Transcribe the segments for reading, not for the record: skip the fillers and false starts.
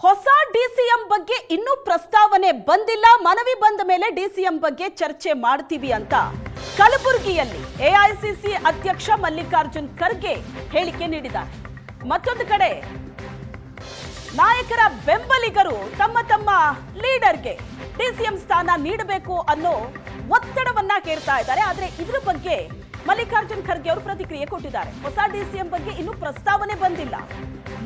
ಹೊಸ ಡಿಸಿಎಂ ಬಗ್ಗೆ ಇನ್ನೂ ಪ್ರಸ್ತಾವನೆ ಬಂದಿಲ್ಲ. ಮನವಿ ಬಂದ ಮೇಲೆ ಡಿಸಿಎಂ ಬಗ್ಗೆ ಚರ್ಚೆ ಮಾಡ್ತೀವಿ ಅಂತ ಕಲಬುರಗಿಯಲ್ಲಿ ಎಐಸಿಸಿ ಅಧ್ಯಕ್ಷ ಮಲ್ಲಿಕಾರ್ಜುನ್ ಖರ್ಗೆ ಹೇಳಿಕೆ ನೀಡಿದ್ದಾರೆ. ಮತ್ತೊಂದು ಕಡೆ ನಾಯಕರ ಬೆಂಬಲಿಗರು ತಮ್ಮ ತಮ್ಮ ಲೀಡರ್ಗೆ ಡಿಸಿಎಂ ಸ್ಥಾನ ನೀಡಬೇಕು ಅನ್ನೋ ಒತ್ತಡವನ್ನ ಹೇರ್ತಾ ಇದ್ದಾರೆ. ಆದ್ರೆ ಇದರ ಬಗ್ಗೆ ಮಲ್ಲಿಕಾರ್ಜುನ್ ಖರ್ಗೆ ಅವರು ಪ್ರತಿಕ್ರಿಯೆ ಕೊಟ್ಟಿದ್ದಾರೆ. ಹೊಸ ಡಿಸಿಎಂ ಬಗ್ಗೆ ಇನ್ನೂ ಪ್ರಸ್ತಾವನೆ ಬಂದಿಲ್ಲ,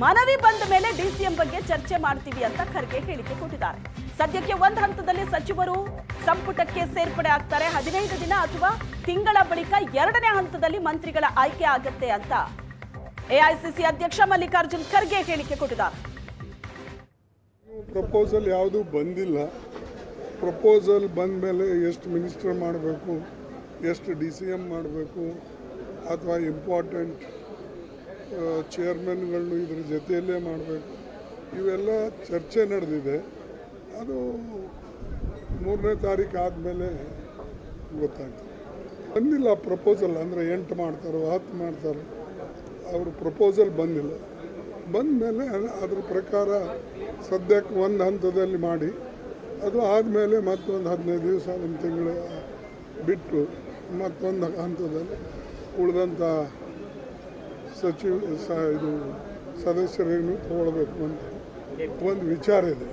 ಮನವಿ ಬಂದ ಮೇಲೆ ಡಿಸಿಎಂ ಬಗ್ಗೆ ಚರ್ಚೆ ಮಾಡ್ತೀವಿ ಅಂತ ಖರ್ಗೆ ಹೇಳಿಕೆ ಕೊಟ್ಟಿದ್ದಾರೆ. ಸದ್ಯಕ್ಕೆ ಒಂದು ಹಂತದಲ್ಲಿ ಸಚಿವರು ಸಂಪುಟಕ್ಕೆ ಸೇರ್ಪಡೆ ಆಗ್ತಾರೆ. 15 ದಿನ ಅಥವಾ ತಿಂಗಳ ಬಳಿಕ ಎರಡನೇ ಹಂತದಲ್ಲಿ ಮಂತ್ರಿಗಳ ಆಯ್ಕೆ ಆಗುತ್ತೆ ಅಂತ ಎಐಸಿಸಿ ಅಧ್ಯಕ್ಷ ಮಲ್ಲಿಕಾರ್ಜುನ್ ಖರ್ಗೆ ಹೇಳಿಕೆ ಕೊಟ್ಟಿದ್ದಾರೆ. ಪ್ರಪೋಸಲ್ ಯಾವುದು ಬಂದಿಲ್ಲ. ಪ್ರಪೋಸಲ್ ಬಂದ ಮೇಲೆ ಎಷ್ಟು ಮಿನಿಸ್ಟರ್ ಮಾಡಬೇಕು, ಎಷ್ಟು ಡಿಸಿಎಂ ಮಾಡಬೇಕು, ಅಥವಾ ಇಂಪಾರ್ಟೆಂಟ್ ಚೇರ್ಮನ್ಗಳನ್ನು ಇದ್ರ ಜೊತೆಯಲ್ಲೇ ಮಾಡಬೇಕು, ಇವೆಲ್ಲ ಚರ್ಚೆ ನಡೆದಿದೆ. ಅದು 3ನೇ ತಾರೀಕು ಆದಮೇಲೆ ಗೊತ್ತಾಗ್ತದೆ. ಬಂದಿಲ್ಲ ಪ್ರಪೋಸಲ್, ಅಂದರೆ 8 ಮಾಡ್ತಾರೋ 10 ಮಾಡ್ತಾರೋ, ಅವರು ಪ್ರಪೋಸಲ್ ಬಂದಿಲ್ಲ. ಬಂದ ಮೇಲೆ ಅದ್ರ ಪ್ರಕಾರ ಸದ್ಯಕ್ಕೆ ಒಂದು ಹಂತದಲ್ಲಿ ಮಾಡಿ, ಅದು ಆದಮೇಲೆ ಮತ್ತೊಂದು 15 ದಿವಸ, ಒಂದು ತಿಂಗಳು ಬಿಟ್ಟು ಮತ್ತೊಂದು ಹಂತದಲ್ಲಿ ಉಳಿದಂಥ ಇದು ಸದಸ್ಯರೇನು ತಗೊಳ್ಬೇಕು ಅಂತ ಒಂದು ವಿಚಾರ ಇದೆ.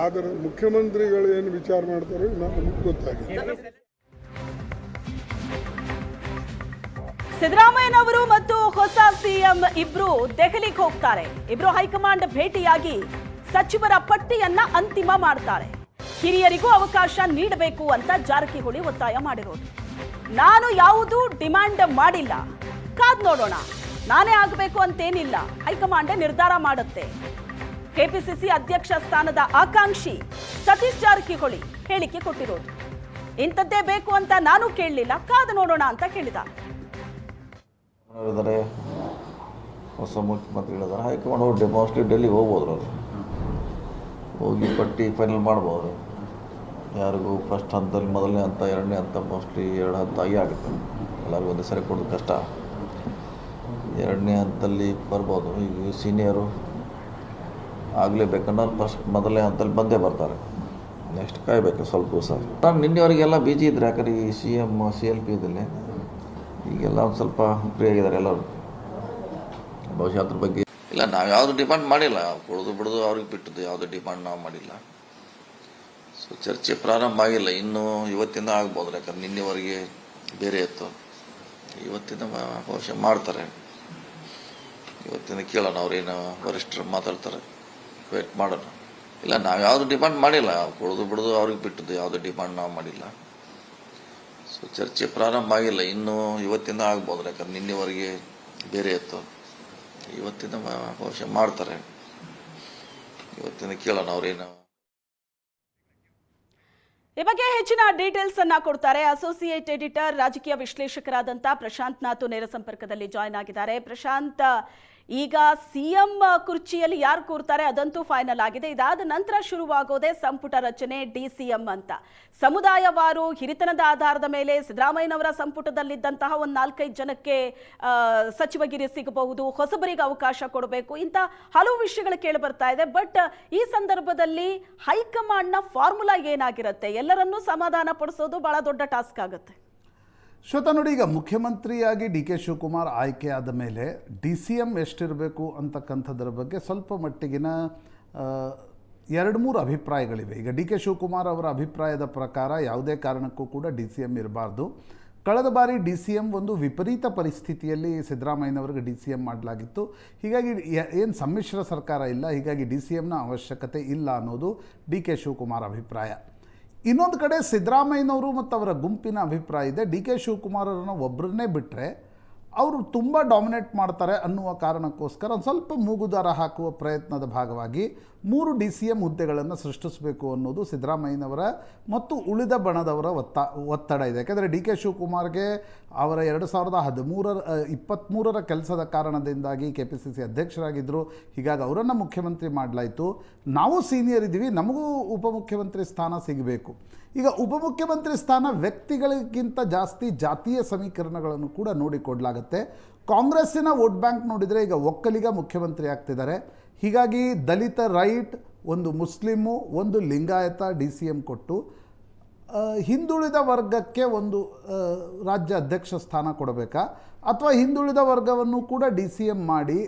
ಆದರೆ ಮುಖ್ಯಮಂತ್ರಿಗಳು ಏನು ವಿಚಾರ ಮಾಡ್ತಾರೋ ನಮಗೆ ಗೊತ್ತಾಗಿದೆ. ಸಿದ್ದರಾಮಯ್ಯನವರು ಮತ್ತು ಹೊಸ ಸಿಎಂ ಇಬ್ರು ದೆಹಲಿಗೆ ಹೋಗ್ತಾರೆ. ಇಬ್ರು ಹೈಕಮಾಂಡ್ ಭೇಟಿಯಾಗಿ ಸಚಿವರ ಪಟ್ಟಿಯನ್ನ ಅಂತಿಮ ಮಾಡ್ತಾರೆ. ಹಿರಿಯರಿಗೂ ಅವಕಾಶ ನೀಡಬೇಕು ಅಂತ ಜಾರಕಿಹೊಳಿ ಒತ್ತಾಯ ಮಾಡಿರೋದು. ನಾನು ಯಾವುದೂ ಡಿಮ್ಯಾಂಡ್ ಮಾಡಿಲ್ಲ, ಕಾದ್ ನೋಡೋಣ, ನಾನೇ ಆಗಬೇಕು ಅಂತೇನಿಲ್ಲ, ಹೈಕಮಾಂಡ್ ನಿರ್ಧಾರ ಮಾಡುತ್ತೆ. ಕೆಪಿಸಿಸಿ ಅಧ್ಯಕ್ಷ ಸ್ಥಾನದ ಆಕಾಂಕ್ಷಿ ಸತೀಶ್ ಜಾರಕಿಹೊಳಿ ಹೇಳಿಕೆ ಕೊಟ್ಟಿರೋದು. ಇಂಥದ್ದೇ ಬೇಕು ಅಂತ ನಾನು ಕೇಳಲಿಲ್ಲ, ಕಾದು ನೋಡೋಣ ಅಂತ ಹೇಳಿದ್ದಾರೆ. ಹೊಸ ಮುಖ್ಯಮಂತ್ರಿಗಳಿದ್ದಾರೆ, ಹೈಕಮಾಂಡ್ ಹೋಗಿ ಮೋಸ್ಟ್ಲಿ ಡೆಲ್ಲಿಗೆ ಹೋಗ್ಬೋದು. ಅವರು ಹೋಗಿ ಪಟ್ಟಿ ಫೈನಲ್ ಮಾಡ್ಬೋದು. ಯಾರಿಗೂ ಫಸ್ಟ್ ಹಂತದಲ್ಲಿ ಮೊದಲನೇ ಹಂತ, ಎರಡನೇ ಹಂತ, ಮೋಸ್ಟ್ಲಿ 2 ಹಂತ ಆಗುತ್ತೆ. ಎಲ್ಲರಿಗೂ ಒಂದೇ ಸರಿ ಕೊಡೋದು ಕಷ್ಟ. ಎರಡನೇ ಹಂತದಲ್ಲಿ ಬರ್ಬೋದು. ಈಗ ಸೀನಿಯರು ಆಗಲೇಬೇಕನ್ನೋರು ಫಸ್ಟ್ ಮೊದಲನೇ ಹಂತದಲ್ಲಿ ಬಂದೇ ಬರ್ತಾರೆ. ನೆಕ್ಸ್ಟ್ ಕಾಯಬೇಕು ಸ್ವಲ್ಪ ದಿವಸ. ನಾನು ನಿನ್ನೆವರೆಗೆಲ್ಲ ಬಿಜಿ ಇದ್ದರೆ, ಯಾಕಂದ್ರೆ ಈ CM CLP ಇದ್ದಲ್ಲಿ ಈಗೆಲ್ಲ ಒಂದು ಸ್ವಲ್ಪ ಫ್ರೀ ಆಗಿದ್ದಾರೆ ಎಲ್ಲರೂ. ಬಹುಶಃ ಅದ್ರ ಬಗ್ಗೆ ಇಲ್ಲ, ನಾವು ಯಾವುದು ಡಿಮಾಂಡ್ ಮಾಡಿಲ್ಲ. ಕೊಡೋದು ಬಿಡೋದು ಅವ್ರಿಗೆ ಬಿಟ್ಟದ್ದು, ಯಾವುದೇ ಡಿಮಾಂಡ್ ನಾವು ಮಾಡಿಲ್ಲ. ಸೊ ಚರ್ಚೆ ಪ್ರಾರಂಭ ಆಗಿಲ್ಲ ಇನ್ನೂ. ಇವತ್ತಿಂದ ಆಗ್ಬೋದು, ಯಾಕಂದ್ರೆ ನಿನ್ನೆವರೆಗೆ ಬೇರೆ ಇತ್ತು. ಇವತ್ತಿಂದ ಬಹುಶಃ ಮಾಡ್ತಾರೆ. ಇವತ್ತಿಂದ ಕೇಳೋಣ, ಅವ್ರೇನು ವರಿಷ್ಠರು ಮಾತಾಡ್ತಾರೆ, ವೇಟ್ ಮಾಡೋಣ. ಇಲ್ಲ, ನಾವು ಯಾವುದು ಡಿಮಾಂಡ್ ಮಾಡಿಲ್ಲ. ಕೊಡೋದು ಬಿಡೋದು ಅವ್ರಿಗೆ ಬಿಟ್ಟದ್ದು, ಯಾವುದೇ ಡಿಮಾಂಡ್ ನಾವು ಮಾಡಿಲ್ಲ. ಸೊ ಚರ್ಚೆ ಪ್ರಾರಂಭ ಆಗಿಲ್ಲ ಇನ್ನೂ. ಇವತ್ತಿಂದ ಆಗ್ಬೋದು, ಯಾಕಂದ್ರೆ ನಿನ್ನೆವರೆಗೆ ಬೇರೆ ಇತ್ತು. ಇವತ್ತಿಂದ ಬಹುಶಃ ಮಾಡ್ತಾರೆ. ಇವತ್ತಿಂದ ಕೇಳೋಣ, ಅವ್ರೇನು. ಈ ಬಗ್ಗೆ ಹೆಚ್ಚಿನ ಡೀಟೇಲ್ಸ್ ಅನ್ನ ಕೊಡ್ತಾರೆ ಅಸೋಸಿಯೇಟ್ ಎಡಿಟರ್, ರಾಜಕೀಯ ವಿಶ್ಲೇಷಕರಾದಂಥ ಪ್ರಶಾಂತ್ ನಾಥು ನೇರ ಸಂಪರ್ಕದಲ್ಲಿ ಜಾಯ್ನ್ ಆಗಿದ್ದಾರೆ. ಪ್ರಶಾಂತ್, ಈಗ ಸಿಎಂ ಕುರ್ಚಿಯಲ್ಲಿ ಯಾರು ಕೂರ್ತಾರೆ ಅದಂತೂ ಫೈನಲ್ ಆಗಿದೆ. ಇದಾದ ನಂತರ ಶುರುವಾಗೋದೇ ಸಂಪುಟ ರಚನೆ, ಡಿಸಿಎಂ ಅಂತ. ಸಮುದಾಯವಾರು ಹಿರಿತನದ ಆಧಾರದ ಮೇಲೆ ಸಿದ್ದರಾಮಯ್ಯನವರ ಸಂಪುಟದಲ್ಲಿದ್ದಂತಹ ಒಂದು 4-5 ಜನಕ್ಕೆ ಸಚಿವಗಿರಿ ಸಿಗಬಹುದು, ಹೊಸಬರಿಗೆ ಅವಕಾಶ ಕೊಡಬೇಕು, ಇಂಥ ಹಲವು ವಿಷಯಗಳು ಕೇಳಿ ಬರ್ತಾ ಇದೆ. ಬಟ್ ಈ ಸಂದರ್ಭದಲ್ಲಿ ಹೈಕಮಾಂಡ್ನ ಫಾರ್ಮುಲಾ ಏನಾಗಿರುತ್ತೆ? ಎಲ್ಲರನ್ನೂ ಸಮಾಧಾನ ಪಡಿಸೋದು ಬಹಳ ದೊಡ್ಡ ಟಾಸ್ಕ್ ಆಗುತ್ತೆ. ಶ್ವೇತಾ, ನೋಡಿ, ಈಗ ಮುಖ್ಯಮಂತ್ರಿಯಾಗಿ DK ಶಿವಕುಮಾರ್ ಆಯ್ಕೆಯಾದ ಮೇಲೆ DCM ಎಷ್ಟಿರಬೇಕು ಅಂತಕ್ಕಂಥದ್ರ ಬಗ್ಗೆ ಸ್ವಲ್ಪ ಮಟ್ಟಿಗಿನ 2-3 ಅಭಿಪ್ರಾಯಗಳಿವೆ. ಈಗ DK ಶಿವಕುಮಾರ್ ಅವರ ಅಭಿಪ್ರಾಯದ ಪ್ರಕಾರ ಯಾವುದೇ ಕಾರಣಕ್ಕೂ ಕೂಡ DCM ಇರಬಾರ್ದು. ಕಳೆದ ಬಾರಿ DCM ಒಂದು ವಿಪರೀತ ಪರಿಸ್ಥಿತಿಯಲ್ಲಿ ಸಿದ್ದರಾಮಯ್ಯನವರಿಗೆ DCM ಮಾಡಲಾಗಿತ್ತು. ಹೀಗಾಗಿ ಏನು ಸಮ್ಮಿಶ್ರ ಸರ್ಕಾರ ಇಲ್ಲ, ಹೀಗಾಗಿ DCMನ ಅವಶ್ಯಕತೆ ಇಲ್ಲ ಅನ್ನೋದು DK ಶಿವಕುಮಾರ್ ಅಭಿಪ್ರಾಯ. ಇನ್ನೊಂದು ಕಡೆ ಸಿದ್ದರಾಮಯ್ಯನವರು ಮತ್ತು ಅವರ ಗುಂಪಿನ ಅಭಿಪ್ರಾಯ ಇದೆ, DK ಶಿವಕುಮಾರ್ ಅವರನ್ನು ಒಬ್ಬರನ್ನೇ ಬಿಟ್ಟರೆ ಅವರು ತುಂಬ ಡಾಮಿನೇಟ್ ಮಾಡ್ತಾರೆ ಅನ್ನುವ ಕಾರಣಕ್ಕೋಸ್ಕರ ಒಂದು ಸ್ವಲ್ಪ ಮೂಗುದಾರ ಹಾಕುವ ಪ್ರಯತ್ನದ ಭಾಗವಾಗಿ 3 DCM ಹುದ್ದೆಗಳನ್ನು ಸೃಷ್ಟಿಸಬೇಕು ಅನ್ನೋದು ಸಿದ್ದರಾಮಯ್ಯನವರ ಮತ್ತು ಉಳಿದ ಬಣದವರ ಒತ್ತಡ ಇದೆ. ಯಾಕೆಂದರೆ DK ಶಿವಕುಮಾರ್ಗೆ ಅವರ 2023ರ ಕೆಲಸದ ಕಾರಣದಿಂದಾಗಿ KPCC ಅಧ್ಯಕ್ಷರಾಗಿದ್ದರು. ಹೀಗಾಗಿ ಅವರನ್ನು ಮುಖ್ಯಮಂತ್ರಿ ಮಾಡಲಾಯಿತು. ನಾವು ಸೀನಿಯರ್ ಇದ್ದೀವಿ, ನಮಗೂ ಉಪಮುಖ್ಯಮಂತ್ರಿ ಸ್ಥಾನ ಸಿಗಬೇಕು. ಈಗ ಉಪಮುಖ್ಯಮಂತ್ರಿ ಸ್ಥಾನ ವ್ಯಕ್ತಿಗಳಿಗಿಂತ ಜಾಸ್ತಿ ಜಾತೀಯ ಸಮೀಕರಣಗಳನ್ನು ಕೂಡ ನೋಡಿಕೊಡಲಾಗುತ್ತೆ. ಕಾಂಗ್ರೆಸ್ಸಿನ ವೋಟ್ ಬ್ಯಾಂಕ್ ನೋಡಿದರೆ ಈಗ ಒಕ್ಕಲಿಗ ಮುಖ್ಯಮಂತ್ರಿ ಆಗ್ತಿದ್ದಾರೆ. ಹೀಗಾಗಿ ದಲಿತ ರೈಟ್ ಒಂದು ಮುಸ್ಲಿಮು, ಒಂದು ಲಿಂಗಾಯತ DCM ಕೊಟ್ಟು ಹಿಂದುಳಿದ ವರ್ಗಕ್ಕೆ ಒಂದು ರಾಜ್ಯ ಅಧ್ಯಕ್ಷ ಸ್ಥಾನ ಕೊಡಬೇಕಾ, ಅಥವಾ ಹಿಂದುಳಿದ ವರ್ಗವನ್ನು ಕೂಡ DCM ಮಾಡಿ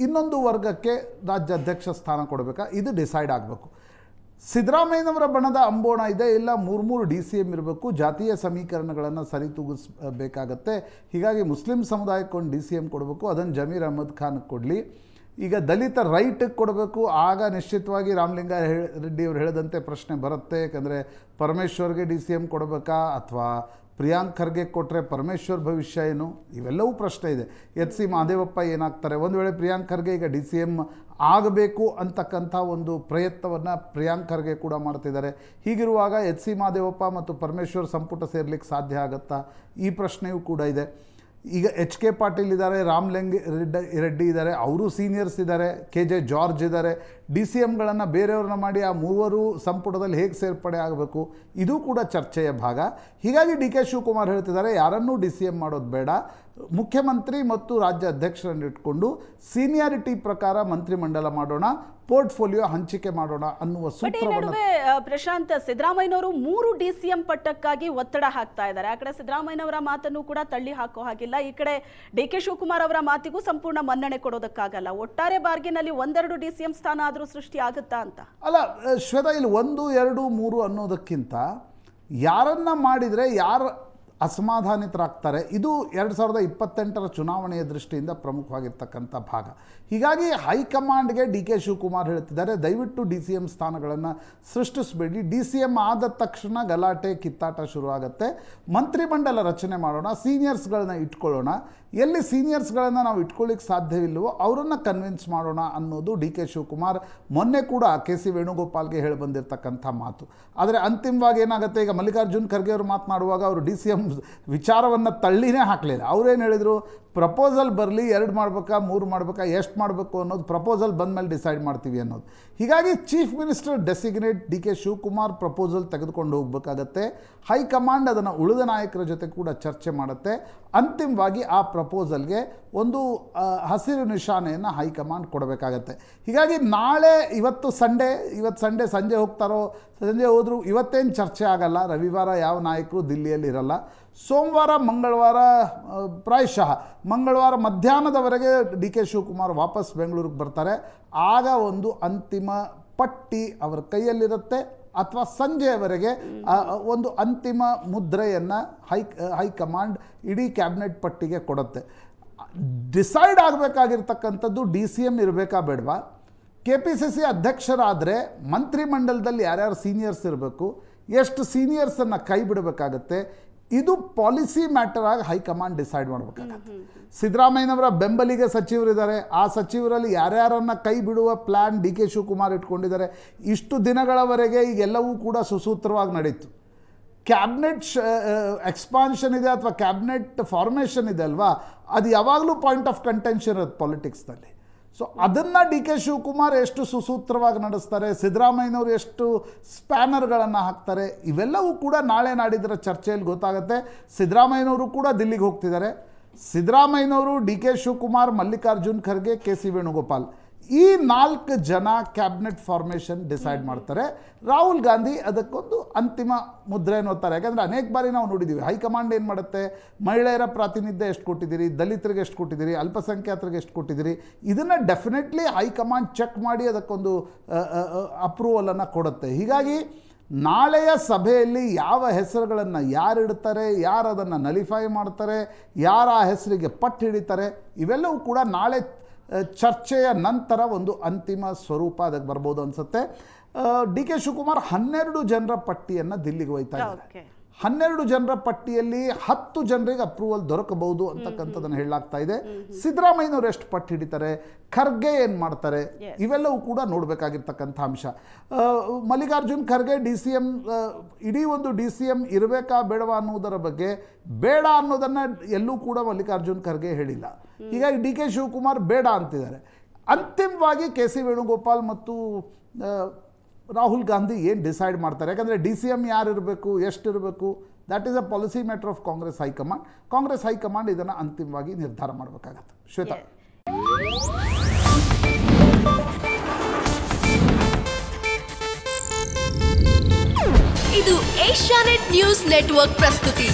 ಇನ್ನೊಂದು ವರ್ಗಕ್ಕೆ ರಾಜ್ಯ ಅಧ್ಯಕ್ಷ ಸ್ಥಾನ ಕೊಡಬೇಕಾ, ಇದು ಡಿಸೈಡ್ ಆಗಬೇಕು. ಸಿದ್ದರಾಮಯ್ಯನವರ ಬಣದ ಅಂಬೋಣ ಇದೆ, ಇಲ್ಲ 3 DCM ಇರಬೇಕು, ಜಾತೀಯ ಸಮೀಕರಣಗಳನ್ನು ಸರಿತೂಗಿಸಬೇಕಾಗತ್ತೆ. ಹೀಗಾಗಿ ಮುಸ್ಲಿಂ ಸಮುದಾಯಕ್ಕೊಂದು DCM ಕೊಡಬೇಕು, ಅದನ್ನು ಜಮೀರ್ ಅಹಮದ್ ಖಾನ್ಗೆ ಕೊಡಲಿ. ಈಗ ದಲಿತ ರೈಟಿಗೆ ಕೊಡಬೇಕು, ಆಗ ನಿಶ್ಚಿತವಾಗಿ ರಾಮಲಿಂಗಾರೆಡ್ಡಿ ಅವರು ಹೇಳಿದಂತೆ ಪ್ರಶ್ನೆ ಬರುತ್ತೆ. ಯಾಕಂದರೆ ಪರಮೇಶ್ವರ್ಗೆ DCM ಕೊಡಬೇಕಾ, ಅಥವಾ ಪ್ರಿಯಾಂಕ್ ಖರ್ಗೆ ಕೊಟ್ಟರೆ ಪರಮೇಶ್ವರ್ ಭವಿಷ್ಯ ಏನು, ಇವೆಲ್ಲವೂ ಪ್ರಶ್ನೆ ಇದೆ. HC ಮಹದೇವಪ್ಪ ಏನಾಗ್ತಾರೆ, ಒಂದು ವೇಳೆ ಪ್ರಿಯಾಂಕ್ ಖರ್ಗೆ ಈಗ DCM ಆಗಬೇಕು ಅಂತಕ್ಕಂಥ ಒಂದು ಪ್ರಯತ್ನವನ್ನು ಪ್ರಿಯಾಂಕ್ ಖರ್ಗೆ ಕೂಡ ಮಾಡ್ತಿದ್ದಾರೆ. ಹೀಗಿರುವಾಗ HC ಮಹದೇವಪ್ಪ ಮತ್ತು ಪರಮೇಶ್ವರ್ ಸಂಪುಟ ಸೇರ್ಲಿಕ್ಕೆ ಸಾಧ್ಯ ಆಗುತ್ತಾ, ಈ ಪ್ರಶ್ನೆಯೂ ಕೂಡ ಇದೆ. ಈಗ HK ಪಾಟೀಲ್ ಇದ್ದಾರೆ, ರೆಡ್ಡಿ ಇದ್ದಾರೆ, ಅವರು ಸೀನಿಯರ್ಸ್ ಇದ್ದಾರೆ, KJ ಜಾರ್ಜ್ ಇದ್ದಾರೆ. DCMಗಳನ್ನು ಬೇರೆಯವ್ರನ್ನ ಮಾಡಿ ಆ 3 ಸಂಪುಟದಲ್ಲಿ ಹೇಗೆ ಸೇರ್ಪಡೆ ಆಗಬೇಕು, ಇದು ಕೂಡ ಚರ್ಚೆಯ ಭಾಗ. ಹೀಗಾಗಿ DK ಶಿವಕುಮಾರ್ ಹೇಳ್ತಿದ್ದಾರೆ, ಯಾರನ್ನೂ DCM ಮಾಡೋದು ಬೇಡ, ಮುಖ್ಯಮಂತ್ರಿ ಮತ್ತು ರಾಜ್ಯ ಅಧ್ಯಕ್ಷರನ್ನು ಇಟ್ಕೊಂಡು ಸೀನಿಯಾರಿಟಿ ಪ್ರಕಾರ ಮಂತ್ರಿಮಂಡಲ ಮಾಡೋಣ, ಪೋರ್ಟ್ಫೋಲಿಯೋ ಹಂಚಿಕೆ ಮಾಡೋಣ ಅನ್ನುವ ಸೂತ್ರವನ್ನು. ಪ್ರಶಾಂತ್, ಸಿದ್ದರಾಮಯ್ಯನವರು 3 DCM ಪಟ್ಟಕ್ಕಾಗಿ ಒತ್ತಡ ಹಾಕ್ತಾ ಇದ್ದಾರೆ. ಆ ಕಡೆ ಸಿದ್ದರಾಮಯ್ಯನವರ ಮಾತನ್ನು ಕೂಡ ತಳ್ಳಿ ಹಾಕೋ ಹಾಗಿಲ್ಲ, ಈ ಕಡೆ DK ಶಿವಕುಮಾರ್ ಅವರ ಮಾತಿಗೂ ಸಂಪೂರ್ಣ ಮನ್ನಣೆ ಕೊಡೋದಕ್ಕಾಗಲ್ಲ. ಒಟ್ಟಾರೆ ಬಾರ್ಗಿನಲ್ಲಿ 1-2 DCM ಸ್ಥಾನ ಆದರೂ ಸೃಷ್ಟಿ ಆಗುತ್ತಾ ಅಂತ ಅಲ್ಲ ಶ್ವೇತಾ, ಇಲ್ಲಿ 1, 2, 3 ಅನ್ನೋದಕ್ಕಿಂತ ಯಾರನ್ನ ಮಾಡಿದರೆ ಯಾರು ಅಸಮಾಧಾನಿತರಾಗ್ತಾರೆ, ಇದು 2028ರ ಚುನಾವಣೆಯ ದೃಷ್ಟಿಯಿಂದ ಪ್ರಮುಖವಾಗಿರ್ತಕ್ಕಂಥ ಭಾಗ. ಹೀಗಾಗಿ ಹೈಕಮಾಂಡ್ಗೆ DK ಶಿವಕುಮಾರ್ ಹೇಳ್ತಿದ್ದಾರೆ, ದಯವಿಟ್ಟು DCM ಸ್ಥಾನಗಳನ್ನು ಸೃಷ್ಟಿಸಬೇಡಿ, DCM ಆದ ತಕ್ಷಣ ಗಲಾಟೆ ಕಿತ್ತಾಟ ಶುರುವಾಗುತ್ತೆ, ಮಂತ್ರಿಮಂಡಲ ರಚನೆ ಮಾಡೋಣ, ಸೀನಿಯರ್ಸ್ಗಳನ್ನ ಇಟ್ಕೊಳ್ಳೋಣ, ಎಲ್ಲಿ ಸೀನಿಯರ್ಸ್ಗಳನ್ನು ನಾವು ಇಟ್ಕೊಳ್ಳಿಕ್ಕೆ ಸಾಧ್ಯವಿಲ್ಲವೋ ಅವರನ್ನು ಕನ್ವಿನ್ಸ್ ಮಾಡೋಣ ಅನ್ನೋದು DK ಶಿವಕುಮಾರ್ ಮೊನ್ನೆ ಕೂಡ KC ವೇಣುಗೋಪಾಲ್ಗೆ ಹೇಳಿ ಬಂದಿರತಕ್ಕಂಥ ಮಾತು. ಆದರೆ ಅಂತಿಮವಾಗಿ ಏನಾಗುತ್ತೆ, ಈಗ ಮಲ್ಲಿಕಾರ್ಜುನ್ ಖರ್ಗೆ ಅವರು ಮಾತನಾಡುವಾಗ ಅವರು DCM ವಿಚಾರವನ್ನು ತಳ್ಳಿನೇ ಹಾಕಲಿಲ್ಲ. ಅವರೇನು ಹೇಳಿದರು, ಪ್ರಪೋಸಲ್ ಬರಲಿ, 2 ಮಾಡಬೇಕಾ 3 ಮಾಡಬೇಕಾ, ಎಷ್ಟು ಮಾಡಬೇಕು ಅನ್ನೋದು ಪ್ರಪೋಸಲ್ ಬಂದ ಮೇಲೆ ಡಿಸೈಡ್ ಮಾಡ್ತೀವಿ ಅನ್ನೋದು. ಹೀಗಾಗಿ chief minister designate DK Shivakumar proposal ತೆಗೆದುಕೊಂಡು ಹೋಗಬೇಕಾಗತ್ತೆ, ಹೈಕಮಾಂಡ್ ಅದನ್ನು ಉಳಿದ ನಾಯಕರ ಜೊತೆ ಕೂಡ ಚರ್ಚೆ ಮಾಡುತ್ತೆ, ಅಂತಿಮವಾಗಿ ಆ ಪ್ರಪೋಸಲ್ಗೆ ಒಂದು ಹಸಿರು ನಿಶಾನೆಯನ್ನು ಹೈಕಮಾಂಡ್ ಕೊಡಬೇಕಾಗತ್ತೆ. ಹೀಗಾಗಿ ಇವತ್ತು ಸಂಡೇ ಸಂಜೆ ಹೋಗ್ತಾರೋ, ಸಂಜೆ ಹೋದರೂ ಇವತ್ತೇನು ಚರ್ಚೆ ಆಗಲ್ಲ, ರವಿವಾರ ಯಾವ ನಾಯಕರು ದಿಲ್ಲಿಯಲ್ಲಿ ಇರಲ್ಲ, ಸೋಮವಾರ ಮಂಗಳವಾರ ಪ್ರಾಯಶಃ ಮಂಗಳವಾರ ಮಧ್ಯಾಹ್ನದವರೆಗೆ DK ಶಿವಕುಮಾರ್ ವಾಪಸ್ ಬೆಂಗಳೂರಿಗೆ ಬರ್ತಾರೆ. ಆಗ ಒಂದು ಅಂತಿಮ ಪಟ್ಟಿ ಅವರ ಕೈಯಲ್ಲಿರುತ್ತೆ, ಅಥವಾ ಸಂಜೆಯವರೆಗೆ ಒಂದು ಅಂತಿಮ ಮುದ್ರೆಯನ್ನು ಹೈಕಮಾಂಡ್ ಇಡೀ ಕ್ಯಾಬಿನೆಟ್ ಪಟ್ಟಿಗೆ ಕೊಡುತ್ತೆ. ಡಿಸೈಡ್ ಆಗಬೇಕಾಗಿರ್ತಕ್ಕಂಥದ್ದು DCM ಇರಬೇಕಾ ಬೇಡವಾ, KPCC ಅಧ್ಯಕ್ಷರಾದರೆ ಮಂತ್ರಿಮಂಡಲದಲ್ಲಿ ಯಾರ್ಯಾರು ಸೀನಿಯರ್ಸ್ ಇರಬೇಕು, ಎಷ್ಟು ಸೀನಿಯರ್ಸನ್ನು ಕೈ ಬಿಡಬೇಕಾಗತ್ತೆ, ಇದು ಪಾಲಿಸಿ ಮ್ಯಾಟರ್ ಆಗಿ ಹೈಕಮಾಂಡ್ ಡಿಸೈಡ್ ಮಾಡಬೇಕಾಗತ್ತೆ. ಸಿದ್ದರಾಮಯ್ಯನವರ ಬೆಂಬಲಿಗೆ ಸಚಿವರಿದ್ದಾರೆ, ಆ ಸಚಿವರಲ್ಲಿ ಯಾರ್ಯಾರನ್ನು ಕೈ ಬಿಡುವ ಪ್ಲ್ಯಾನ್ DK ಶಿವಕುಮಾರ್ ಇಟ್ಕೊಂಡಿದ್ದಾರೆ. ಇಷ್ಟು ದಿನಗಳವರೆಗೆ ಈಗೆಲ್ಲವೂ ಕೂಡ ಸುಸೂತ್ರವಾಗಿ ನಡೀತು. ಕ್ಯಾಬಿನೆಟ್ ಎಕ್ಸ್ಪಾನ್ಷನ್ ಇದೆ ಅಥವಾ ಕ್ಯಾಬಿನೆಟ್ ಫಾರ್ಮೇಷನ್ ಇದೆ ಅಲ್ವಾ, ಅದು ಯಾವಾಗಲೂ ಪಾಯಿಂಟ್ ಆಫ್ ಕಂಟೆನ್ಷನ್ ಇರುತ್ತೆ ಪಾಲಿಟಿಕ್ಸ್ನಲ್ಲಿ. ಸೊ ಅದನ್ನು DK ಶಿವಕುಮಾರ್ ಎಷ್ಟು ಸುಸೂತ್ರವಾಗಿ ನಡೆಸ್ತಾರೆ, ಸಿದ್ದರಾಮಯ್ಯನವರು ಎಷ್ಟು ಸ್ಪ್ಯಾನರ್ಗಳನ್ನು ಹಾಕ್ತಾರೆ, ಇವೆಲ್ಲವೂ ಕೂಡ ನಾಳೆ ನಾಡಿದ್ದರ ಚರ್ಚೆಯಲ್ಲಿ ಗೊತ್ತಾಗುತ್ತೆ. ಸಿದ್ದರಾಮಯ್ಯನವರು ಕೂಡ ದಿಲ್ಲಿಗೆ ಹೋಗ್ತಿದ್ದಾರೆ. ಸಿದ್ದರಾಮಯ್ಯನವರು, DK ಶಿವಕುಮಾರ್, ಮಲ್ಲಿಕಾರ್ಜುನ್ ಖರ್ಗೆ, KC ವೇಣುಗೋಪಾಲ್, ಈ 4 ಜನ ಕ್ಯಾಬಿನೆಟ್ ಫಾರ್ಮೇಷನ್ ಡಿಸೈಡ್ ಮಾಡ್ತಾರೆ. ರಾಹುಲ್ ಗಾಂಧಿ ಅದಕ್ಕೊಂದು ಅಂತಿಮ ಮುದ್ರೆಯನ್ನು ಓದ್ತಾರೆ. ಯಾಕಂದರೆ ಅನೇಕ ಬಾರಿ ನಾವು ನೋಡಿದ್ದೀವಿ ಹೈಕಮಾಂಡ್ ಏನು ಮಾಡುತ್ತೆ, ಮಹಿಳೆಯರ ಪ್ರಾತಿನಿಧ್ಯ ಎಷ್ಟು ಕೊಟ್ಟಿದ್ದೀರಿ, ದಲಿತರಿಗೆ ಎಷ್ಟು ಕೊಟ್ಟಿದ್ದೀರಿ, ಅಲ್ಪಸಂಖ್ಯಾತರಿಗೆ ಎಷ್ಟು ಕೊಟ್ಟಿದ್ದೀರಿ, ಇದನ್ನು ಡೆಫಿನೆಟ್ಲಿ ಹೈಕಮಾಂಡ್ ಚೆಕ್ ಮಾಡಿ ಅದಕ್ಕೊಂದು ಅಪ್ರೂವಲನ್ನು ಕೊಡುತ್ತೆ. ಹೀಗಾಗಿ ನಾಳೆಯ ಸಭೆಯಲ್ಲಿ ಯಾವ ಹೆಸರುಗಳನ್ನು ಯಾರು ಇಡ್ತಾರೆ, ಯಾರು ಅದನ್ನು ನಲಿಫೈ ಮಾಡ್ತಾರೆ, ಯಾರು ಆ ಹೆಸರಿಗೆ ಪಟ್ಟು ಹಿಡಿತಾರೆ, ಇವೆಲ್ಲವೂ ಕೂಡ ನಾಳೆ ಚರ್ಚೆಯ ನಂತರ ಒಂದು ಅಂತಿಮ ಸ್ವರೂಪ ಅದಕ್ಕೆ ಬರ್ಬೋದು ಅನಿಸುತ್ತೆ. DK ಶಿವಕುಮಾರ್ 12 ಜನರ ಪಟ್ಟಿಯನ್ನು ದಿಲ್ಲಿಗೆ ಒಯ್ತಾ ಇದ್ದಾರೆ. 12 ಜನರ ಪಟ್ಟಿಯಲ್ಲಿ 10 ಜನರಿಗೆ ಅಪ್ರೂವಲ್ ದೊರಕಬಹುದು ಅಂತಕ್ಕಂಥದ್ದನ್ನು ಹೇಳಲಾಗ್ತಾ ಇದೆ. ಸಿದ್ದರಾಮಯ್ಯನವರು ಎಷ್ಟು ಪಟ್ಟು ಹಿಡಿತಾರೆ, ಖರ್ಗೆ ಏನು ಮಾಡ್ತಾರೆ, ಇವೆಲ್ಲವೂ ಕೂಡ ನೋಡಬೇಕಾಗಿರ್ತಕ್ಕಂಥ ಅಂಶ. ಮಲ್ಲಿಕಾರ್ಜುನ್ ಖರ್ಗೆ DCM, ಇಡೀ ಒಂದು DCM ಇರಬೇಕಾ ಬೇಡವಾ ಅನ್ನೋದರ ಬಗ್ಗೆ ಬೇಡ ಅನ್ನೋದನ್ನು ಎಲ್ಲೂ ಕೂಡ ಮಲ್ಲಿಕಾರ್ಜುನ್ ಖರ್ಗೆ ಹೇಳಿಲ್ಲ. ಹೀಗಾಗಿ DK ಶಿವಕುಮಾರ್ ಬೇಡ ಅಂತಿದ್ದಾರೆ. ಅಂತಿಮವಾಗಿ KC ವೇಣುಗೋಪಾಲ್ ಮತ್ತು ರಾಹುಲ್ ಗಾಂಧಿ ಏನು ಡಿಸೈಡ್ ಮಾಡ್ತಾರೆ, ಯಾಕಂದರೆ DCM ಯಾರು ಇರಬೇಕು, ಎಷ್ಟಿರಬೇಕು, that is a policy matter of Congress high command. Congress high command ಇದನ್ನು ಅಂತಿಮವಾಗಿ ನಿರ್ಧಾರ ಮಾಡಬೇಕಾಗತ್ತೆ. ಶ್ವೇತಾ. ಇದು ಏಷ್ಯಾನೆಟ್ ನ್ಯೂಸ್ ನೆಟ್ವರ್ಕ್ ಪ್ರಸ್ತುತಿ.